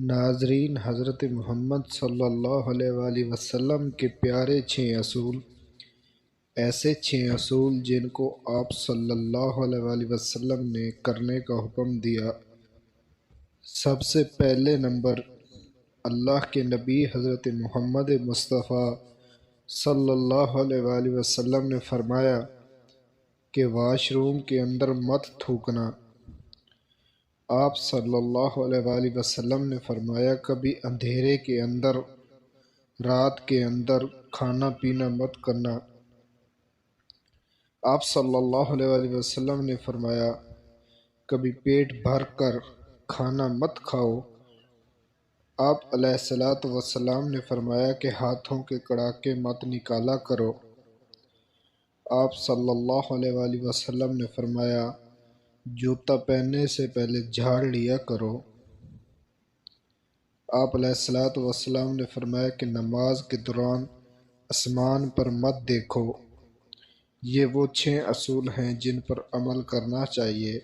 ناظرین، حضرت محمد صلی اللہ علیہ وآلہ وسلم کے پیارے 6 اصول، ایسے 6 اصول جن کو آپ صلی اللہ علیہ وآلہ وسلم نے کرنے کا حکم دیا۔ سب سے پہلے نمبر، اللہ کے نبی حضرت محمد مصطفیٰ صلی اللہ علیہ وآلہ وسلم نے فرمایا کہ واش روم کے اندر مت تھوکنا۔ آپ صلی اللہ علیہ وآلہ وسلم نے فرمایا کبھی اندھیرے کے اندر، رات کے اندر کھانا پینا مت کرنا۔ آپ صلی اللہ علیہ وآلہ وسلم نے فرمایا کبھی پیٹ بھر کر کھانا مت کھاؤ۔ آپ علیہ الصلوۃ والسلام نے فرمایا کہ ہاتھوں کے کڑاکے مت نکالا کرو۔ آپ صلی اللہ علیہ وآلہ وسلم نے فرمایا جوتا پہننے سے پہلے جھاڑ لیا کرو۔ آپ علیہ الصلوۃ والسلام نے فرمایا کہ نماز کے دوران آسمان پر مت دیکھو۔ یہ وہ 6 اصول ہیں جن پر عمل کرنا چاہیے۔